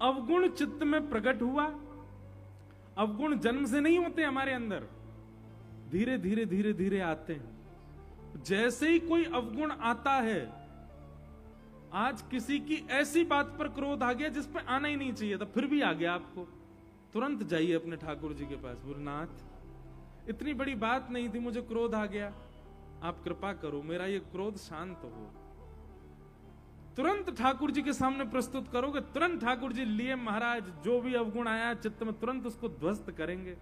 अवगुण चित्त में प्रकट हुआ। अवगुण जन्म से नहीं होते हमारे अंदर, धीरे धीरे धीरे धीरे आते हैं। जैसे ही कोई अवगुण आता है, आज किसी की ऐसी बात पर क्रोध आ गया जिस पर आना ही नहीं चाहिए था, फिर भी आ गया आपको, तुरंत जाइए अपने ठाकुर जी के पास, गुरुनाथ इतनी बड़ी बात नहीं थी, मुझे क्रोध आ गया, आप कृपा करो मेरा ये क्रोध शांत हो। तुरंत ठाकुर जी के सामने प्रस्तुत करोगे, तुरंत ठाकुर जी लिए महाराज जो भी अवगुण आया चित्त में तुरंत उसको ध्वस्त करेंगे।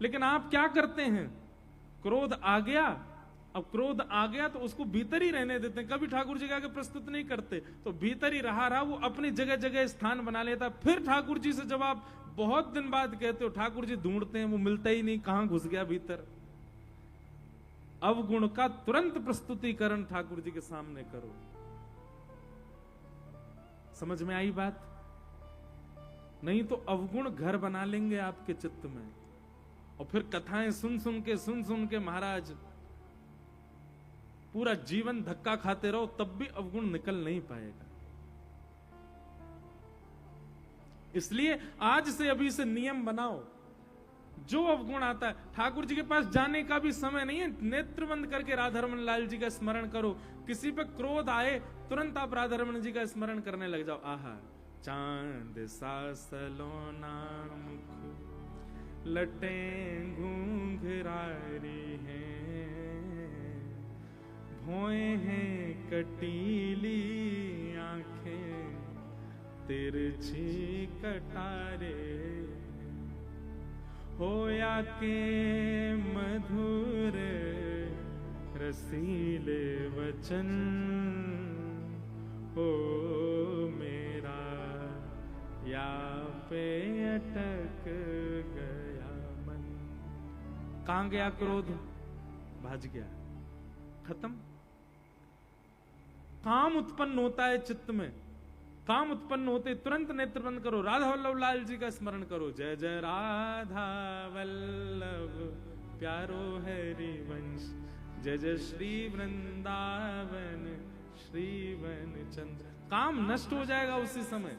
लेकिन आप क्या करते हैं, क्रोध आ गया, अब क्रोध आ गया तो उसको भीतर ही रहने देते हैं, कभी ठाकुर जी के आगे प्रस्तुत नहीं करते, तो भीतर ही रहा वो अपनी जगह जगह स्थान बना लेता। फिर ठाकुर जी से जब आप बहुत दिन बाद कहते हो, ठाकुर जी ढूंढते हैं, वो मिलता ही नहीं, कहां घुस गया भीतर। अवगुण का तुरंत प्रस्तुतिकरण ठाकुर जी के सामने करो। समझ में आई बात? नहीं तो अवगुण घर बना लेंगे आपके चित्त में, और फिर कथाएं सुन सुन के महाराज पूरा जीवन धक्का खाते रहो, तब भी अवगुण निकल नहीं पाएगा। इसलिए आज से अभी से नियम बनाओ, जो अवगुण आता है ठाकुर जी के पास जाने का भी समय नहीं है, नेत्र बंद करके राधारमण लाल जी का स्मरण करो। किसी पे क्रोध आए तुरंत आप राधारमण जी का स्मरण करने लग जाओ। आहा, चांद सा सलोना मुख लटे घूंघरारी हैं, भोए हैं कटीली आंखें तिरछी कटारे, होया के मधुर रसीले वचन, हो मेरा या पे अटक गया मन। कहां गया क्रोध? भाज गया, खत्म। काम उत्पन्न होता है चित्त में, काम उत्पन्न होते तुरंत नेत्र बंद करो, राधा वल्लभ लाल जी का स्मरण करो। जय जय राधा वल्लभ प्यारो हरि वंश, जय जय श्री वृंदावन श्री वन चंद्र। काम नष्ट हो जाएगा उसी समय।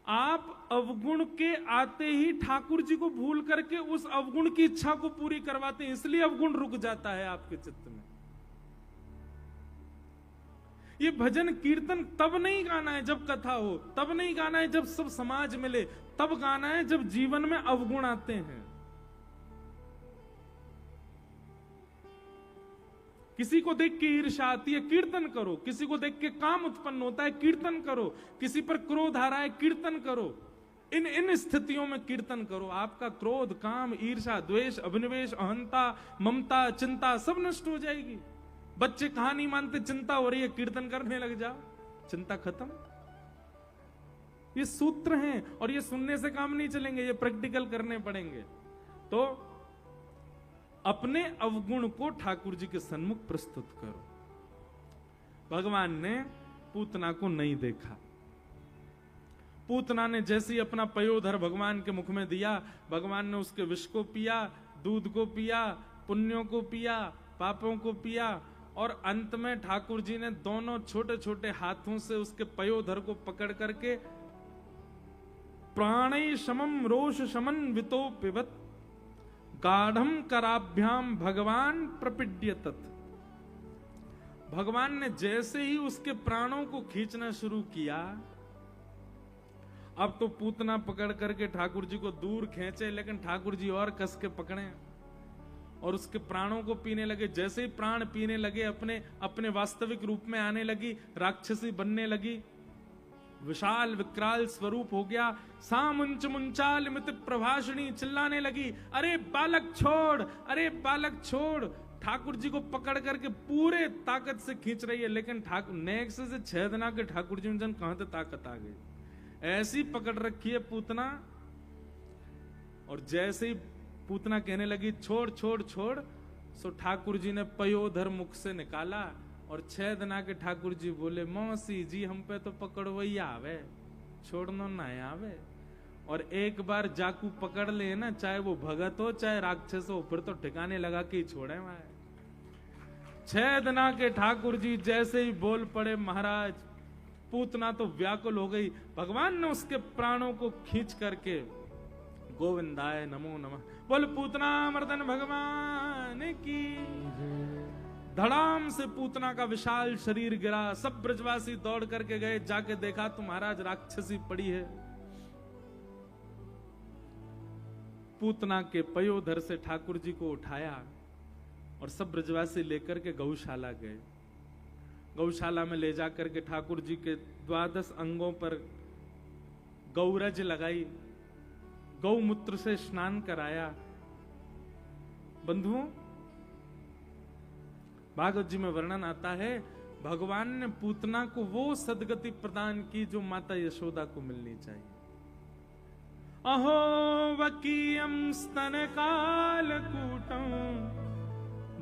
आप अवगुण के आते ही ठाकुर जी को भूल करके उस अवगुण की इच्छा को पूरी करवाते हैं, इसलिए अवगुण रुक जाता है आपके चित्त में। ये भजन कीर्तन तब नहीं गाना है जब कथा हो, तब नहीं गाना है जब सब समाज मिले, तब गाना है जब जीवन में अवगुण आते हैं। किसी को देख के ईर्ष्या आती है, कीर्तन करो। किसी को देख के काम उत्पन्न होता है, कीर्तन करो। किसी पर क्रोध आ रहा है, कीर्तन करो। इन स्थितियों में कीर्तन करो, आपका क्रोध, काम, ईर्ष्या, द्वेष, अभिनिवेश, अहंता, ममता, चिंता सब नष्ट हो जाएगी। बच्चे कहां नहीं मानते, चिंता हो रही है, कीर्तन करने लग जाओ, चिंता खत्म। ये सूत्र हैं और ये सुनने से काम नहीं चलेंगे, ये प्रैक्टिकल करने पड़ेंगे। तो अपने अवगुण को ठाकुर जी के सन्मुख प्रस्तुत करो। भगवान ने पूतना को नहीं देखा। पूतना ने जैसे ही अपना पयोधर भगवान के मुख में दिया, भगवान ने उसके विष को पिया, दूध को पिया, पुण्यों को पिया, पापों को पिया, और अंत में ठाकुर जी ने दोनों छोटे छोटे हाथों से उसके पयोधर को पकड़ करके प्राणै शमम रोष शमन वितो पिबत गाढ़म कराभ्याम भगवान प्रपिड्य तत्। भगवान ने जैसे ही उसके प्राणों को खींचना शुरू किया, अब तो पूतना पकड़ करके ठाकुर जी को दूर खींचे, लेकिन ठाकुर जी और कस के पकड़े और उसके प्राणों को पीने लगे। जैसे ही प्राण पीने लगे, अपने वास्तविक रूप में आने लगी, राक्षसी बनने लगी, विशाल विकराल स्वरूप हो गया। सामुंच मुंचाल मित प्रभाषणी चिल्लाने लगी, अरे बालक छोड़, अरे बालक छोड़। ठाकुर जी को पकड़ करके पूरे ताकत से खींच रही है, लेकिन ठाकुर नेक से छेदना के ठाकुर जी में कहां से ताकत आ गई, ऐसी पकड़ रखी है पूतना। और जैसे ही पूतना कहने लगी छोड़ छोड़ छोड़, सो ठाकुर जी ने पयोधर मुख से निकाला और छेदना के ठाकुर जी बोले, मौसी जी हम पे तो पकड़वैया आवे, छोड़नो ना आवे। और एक बार जाकू पकड़ ले ना, चाहे वो भगत हो चाहे राक्षस हो, फिर तो ठिकाने लगा के ही छोड़े वहां। छेदना के ठाकुर जी जैसे ही बोल पड़े, महाराज पूतना तो व्याकुल हो गई। भगवान ने उसके प्राणों को खींच करके गोविंदाय नमो नमः बोल पूतना मर्दन भगवान की। धड़ाम से पूतना का विशाल शरीर गिरा। सब ब्रजवासी दौड़ करके गए, जाके देखा तो महाराज राक्षसी पड़ी है। पूतना के पयोधर से ठाकुर जी को उठाया और सब ब्रजवासी लेकर के गौशाला गए। गौशाला में ले जाकर के ठाकुर जी के 12 अंगों पर गौरज लगाई, गौमूत्र से स्नान कराया। बंधुओं, भागवत जी में वर्णन आता है भगवान ने पूतना को वो सदगति प्रदान की जो माता यशोदा को मिलनी चाहिए। अहो वकीयम स्तन कालकूटं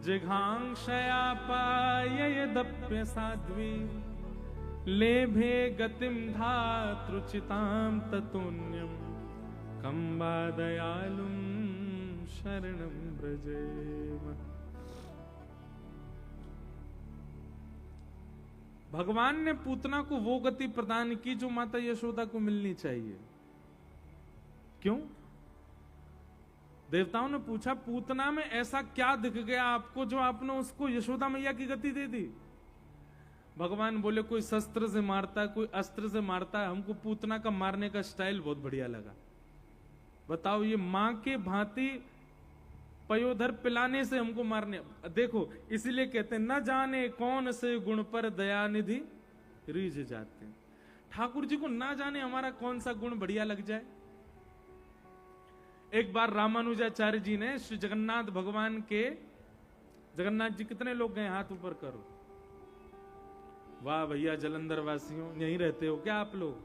जिघांक्षया पाययदप्य साध्वी लेभे गतिम धातृचितां ततोन्यम कंबा दयालुम शरणं व्रजेम। भगवान ने पूतना को वो गति प्रदान की जो माता यशोदा को मिलनी चाहिए। क्यों? देवताओं ने पूछा पूतना में ऐसा क्या दिख गया आपको जो आपने उसको यशोदा मैया की गति दे दी? भगवान बोले कोई शस्त्र से मारता है, कोई अस्त्र से मारता है, हमको पूतना का मारने का स्टाइल बहुत बढ़िया लगा। बताओ, ये मां के भांति पयोधर पिलाने से हमको मारने। देखो, इसीलिए कहते हैं न जाने कौन से गुण पर दयानिधि रीझ जाते हैं। ठाकुर जी को ना जाने हमारा कौन सा गुण बढ़िया लग जाए। एक बार रामानुजाचार्य जी ने श्री जगन्नाथ भगवान के, जगन्नाथ जी कितने लोग गए हाथ ऊपर करो। वाह भैया, जलंधर वासियों यहीं रहते हो क्या आप लोग?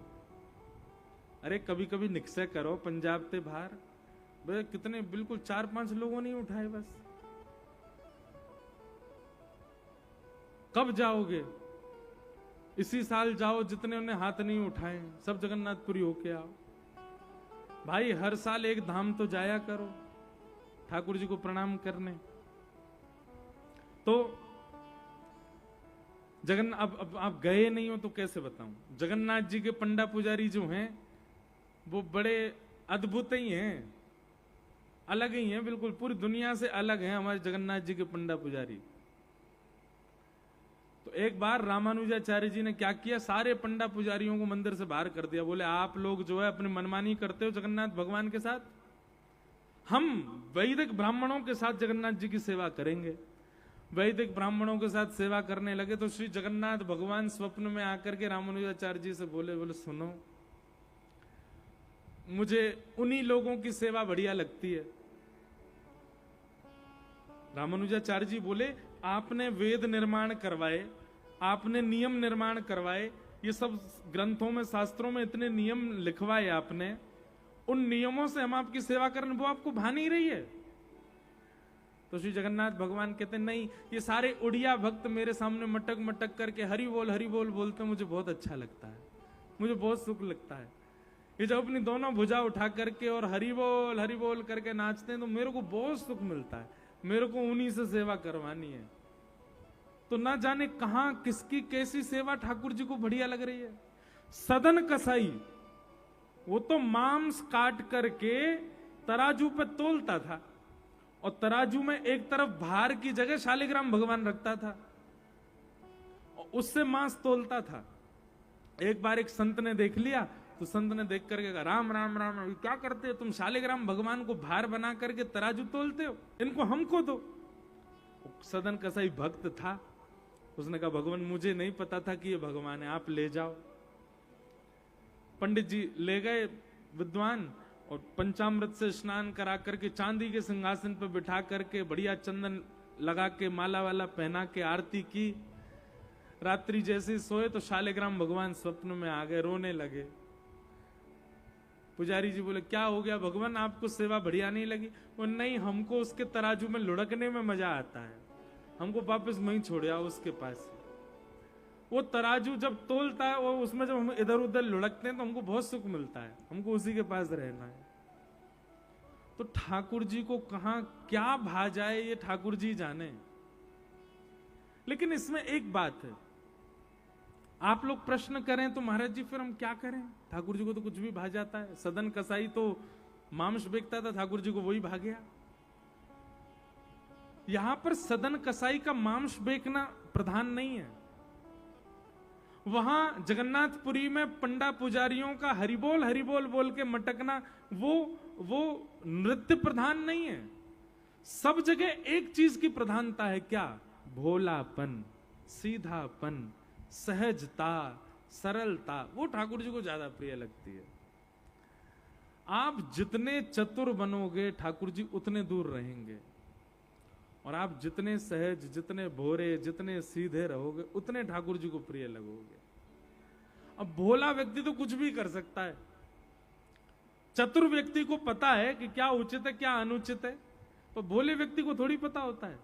अरे कभी कभी निकसे करो, पंजाब ते बाहर भाई कितने, बिल्कुल 4-5 लोगों ने उठाए बस। कब जाओगे? इसी साल जाओ, जितने उन्हें हाथ नहीं उठाए सब जगन्नाथपुरी होके आओ। भाई हर साल एक धाम तो जाया करो ठाकुर जी को प्रणाम करने। तो अब आप गए नहीं हो तो कैसे बताऊं। जगन्नाथ जी के पंडा पुजारी जो हैं वो बड़े अद्भुत ही हैं, अलग ही हैं, बिल्कुल पूरी दुनिया से अलग हैं हमारे जगन्नाथ जी के पंडा पुजारी। तो एक बार रामानुजाचार्य जी ने क्या किया, सारे पंडा पुजारियों को मंदिर से बाहर कर दिया। बोले आप लोग जो है अपनी मनमानी करते हो जगन्नाथ भगवान के साथ, हम वैदिक ब्राह्मणों के साथ जगन्नाथ जी की सेवा करेंगे। वैदिक ब्राह्मणों के साथ सेवा करने लगे तो श्री जगन्नाथ भगवान स्वप्न में आकर के रामानुजाचार्य जी से बोले सुनो, मुझे उन्हीं लोगों की सेवा बढ़िया लगती है। रामानुजाचार्य जी बोले आपने वेद निर्माण करवाए, आपने नियम निर्माण करवाए, ये सब ग्रंथों में शास्त्रों में इतने नियम लिखवाए आपने, उन नियमों से हम आपकी सेवा करें, वो आपको भा नहीं रही है? तो श्री जगन्नाथ भगवान कहते नहीं, ये सारे उड़िया भक्त मेरे सामने मटक मटक करके हरि बोल बोलते मुझे बहुत अच्छा लगता है, मुझे बहुत सुख लगता है। ये जब अपनी दोनों भुजा उठा करके और हरि बोल करके नाचते हैं तो मेरे को बहुत सुख मिलता है, मेरे को उन्हीं से सेवा करवानी है। तो ना जाने कहां किसकी कैसी सेवा ठाकुर जी को बढ़िया लग रही है। सदन कसाई वो तो मांस काट करके तराजू पे तोलता था और तराजू में एक तरफ भार की जगह शालिग्राम भगवान रखता था और उससे मांस तोलता था। एक बार एक संत ने देख लिया तो संत ने देख करके कहा राम राम राम राम, क्या करते हो तुम? शालिग्राम भगवान को भार बना करके तराजू तोलते हो, इनको हमको दो। सदन कसाई भक्त था, उसने कहा भगवान मुझे नहीं पता था कि ये भगवान है, आप ले जाओ। पंडित जी ले गए विद्वान और पंचामृत से स्नान करा करके चांदी के सिंहासन पर बिठा करके बढ़िया चंदन लगा के माला वाला पहना के आरती की। रात्रि जैसे सोए तो शालिग्राम भगवान स्वप्न में आ गए, रोने लगे। पुजारी जी बोले क्या हो गया भगवान, आपको सेवा बढ़िया नहीं लगी? वो नहीं, हमको उसके तराजू में लुढ़कने में मजा आता है, हमको वापस वहीं छोड़ आओ उसके पास। वो तराजू जब तोलता है वो उसमें जब हम इधर उधर लुढ़कते हैं तो हमको बहुत सुख मिलता है, हमको उसी के पास रहना है। तो ठाकुर जी को कहां क्या भा जाए ये ठाकुर जी जाने। लेकिन इसमें एक बात है, आप लोग प्रश्न करें तो महाराज जी फिर हम क्या करें? ठाकुर जी को तो कुछ भी भा जाता है। सदन कसाई तो मांस बेचता था, ठाकुर जी को वही भा गया। यहां पर सदन कसाई का मांस बेचना प्रधान नहीं है। वहां जगन्नाथपुरी में पंडा पुजारियों का हरिबोल बोल के मटकना वो नृत्य प्रधान नहीं है। सब जगह एक चीज की प्रधानता है, क्या? भोलापन, सीधापन, सहजता, सरलता, वो ठाकुर जी को ज्यादा प्रिय लगती है। आप जितने चतुर बनोगे ठाकुर जी उतने दूर रहेंगे, और आप जितने सहज, जितने भोरे, जितने सीधे रहोगे उतने ठाकुर जी को प्रिय लगोगे। अब भोला व्यक्ति तो कुछ भी कर सकता है, चतुर व्यक्ति को पता है कि क्या उचित है क्या अनुचित है, तो भोले व्यक्ति को थोड़ी पता होता है।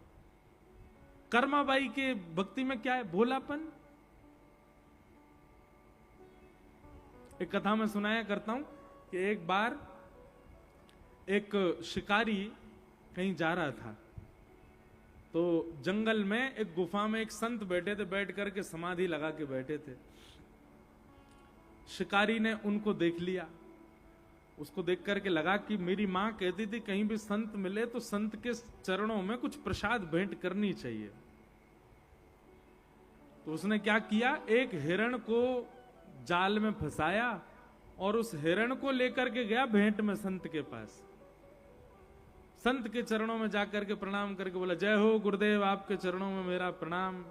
कर्माबाई के भक्ति में क्या है? भोलापन। एक कथा में सुनाया करता हूं कि एक बार एक शिकारी कहीं जा रहा था, तो जंगल में एक गुफा में एक संत बैठे थे, बैठ करके समाधि लगा के बैठे थे। शिकारी ने उनको देख लिया। उसको देख करके लगा कि मेरी मां कहती थी कहीं भी संत मिले तो संत के चरणों में कुछ प्रसाद भेंट करनी चाहिए। तो उसने क्या किया, एक हिरण को जाल में फंसाया और उस हिरण को लेकर के गया भेंट में संत के पास। संत के चरणों में जाकर के प्रणाम करके बोला, जय हो गुरुदेव, आपके चरणों में मेरा प्रणाम।